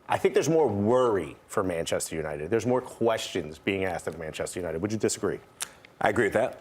I think there's more worry for Manchester United. There's more questions being asked of Manchester United. Would you disagree? I agree with that.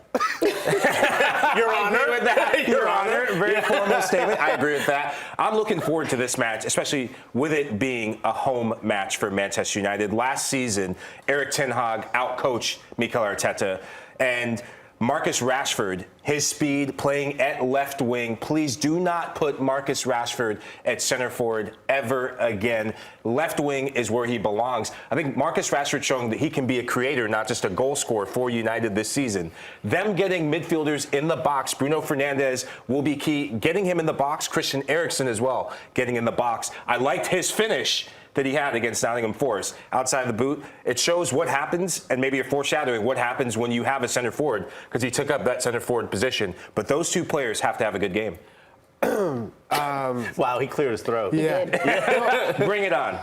Your Honor. I agree with that. Your Honor. Very formal statement. I agree with that. I'm looking forward to this match, especially with it being a home match for Manchester United. Last season, Erik ten Hag outcoached Mikel Arteta, and Marcus Rashford, his speed playing at left wing. Please do not put Marcus Rashford at center forward ever again. Left wing is where he belongs. I think Marcus Rashford showing that he can be a creator, not just a goal scorer for United this season. Them getting midfielders in the box, Bruno Fernandes will be key. Getting him in the box, Christian Eriksen as well, getting in the box. I liked his finish that he had against Nottingham Forest outside the boot. It shows what happens, and maybe a foreshadowing what happens when you have a center forward, because he took up that center forward position. But those two players have to have a good game. Wow, he cleared his throat. Yeah. Bring it on.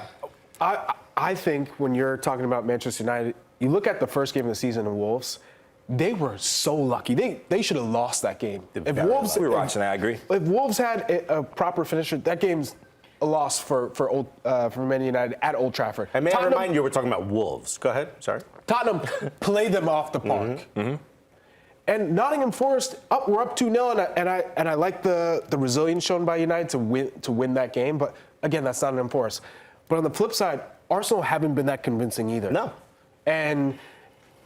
I think when you're talking about Manchester United, you look at the first game of the season of Wolves, they were so lucky. They should have lost that game. We were watching that, I agree. If Wolves had a proper finisher, that game's a loss for Man United at Old Trafford. And may I remind you, we're talking about Wolves. Go ahead. Sorry. Tottenham play them off the park. And Nottingham Forest, we're up 2-0, and I like the resilience shown by United to win that game. But again, that's Nottingham Forest. But on the flip side, Arsenal haven't been that convincing either. No. And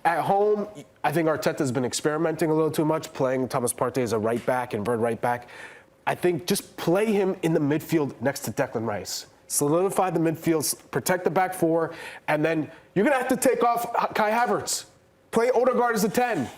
at home, I think Arteta's been experimenting a little too much, playing Thomas Partey as a right back and Bird right back. I think just play him in the midfield next to Declan Rice. Solidify the midfield, protect the back four, and then you're going to have to take off Kai Havertz. Play Odegaard as a 10.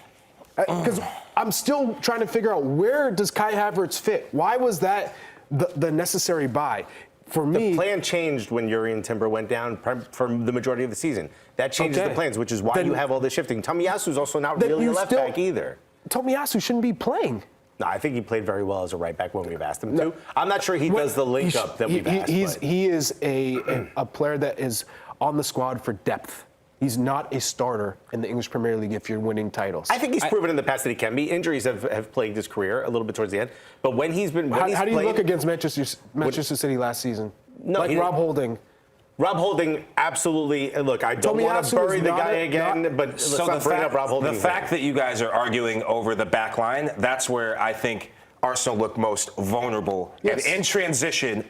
Because I'm still trying to figure out, where does Kai Havertz fit? Why was that the necessary buy? For me, the plan changed when Jurrien Timber went down for the majority of the season. That changes the plans, which is why you have all this shifting. Tomiyasu's also not really a left back either. Tomiyasu shouldn't be playing. No, I think he played very well as a right back when we've asked him to. I'm not sure he does the link up that we've asked. He is a player that is on the squad for depth. He's not a starter in the English Premier League if you're winning titles. I think he's proven in the past that he can be. Injuries have plagued his career a little bit towards the end. But when he's been, how do you look against Manchester City last season? No, like Rob Holding. Rob Holding, absolutely. Look, I don't want to bury the guy again, but let's not bring up Rob Holding. The fact that you guys are arguing over the back line, that's where I think Arsenal looked most vulnerable. Yes. And in transition,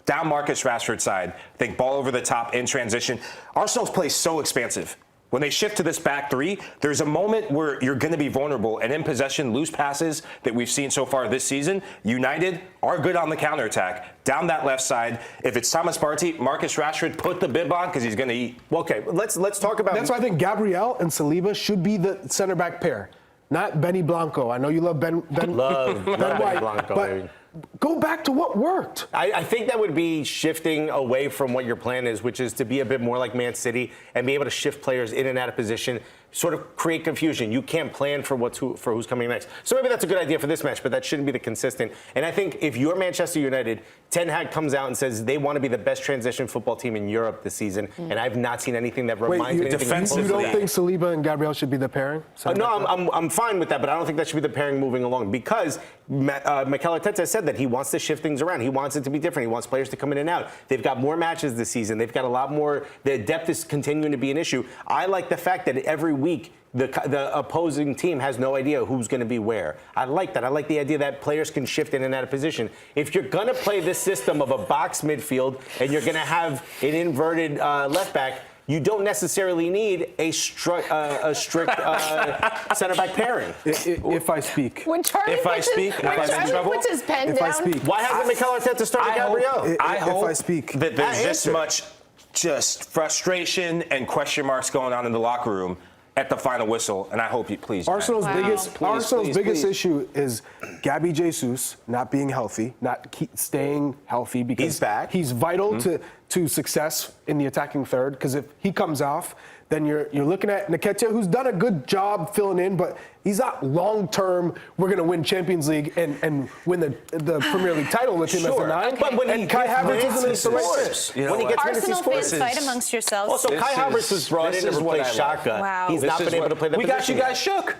down Marcus Rashford's side, I think ball over the top in transition. Arsenal's play is so expansive. When they shift to this back three, there's a moment where you're going to be vulnerable, and in possession, loose passes that we've seen so far this season, United are good on the counterattack. Down that left side, if it's Thomas Partey, Marcus Rashford, put the bib on because he's going to eat. Well, okay, let's talk about. That's why I think Gabriel and Saliba should be the center back pair, not Benny Blanco. I know you love Ben White, Blanco, but baby. Go back to what worked. I think that would be shifting away from what your plan is, which is to be a bit more like Man City and be able to shift players in and out of position, sort of create confusion. You can't plan for who's coming next. So maybe that's a good idea for this match, but that shouldn't be the consistent. And I think if you're Manchester United, Ten Hag comes out and says they want to be the best transition football team in Europe this season, and I've not seen anything that reminds me defensively. You don't think Saliba and Gabriel should be the pairing? No, I'm fine with that, but I don't think that should be the pairing moving along because Mikel Arteta said that he wants to shift things around. He wants it to be different. He wants players to come in and out. They've got more matches this season. They've got a lot more. The depth is continuing to be an issue. I like the fact that every week the opposing team has no idea who's going to be where. I like that. I like the idea that players can shift in and out of position. If you're going to play this system of a box midfield and you're going to have an inverted left back, you don't necessarily need a strict center back pairing. If I speak. When Charlie puts his pen down. Why hasn't Mikel Arteta started Gabriel? I hope if I speak that there's this much just frustration and question marks going on in the locker room at the final whistle, and I hope you please. Arsenal's biggest issue is Gabby Jesus not being healthy, not staying healthy because he's back. He's vital to success in the attacking third. Because if he comes off, then you're looking at Nketiah, who's done a good job filling in, but he's not long-term, we're going to win Champions League and win the Premier League title with him as a 9. But when Kai Havertz isn't the right When he gets Arsenal fans, fight amongst yourselves. Also, Kai Havertz was brought in to replace Xhaka. Wow. He's not been able to play that position. We got you guys shook.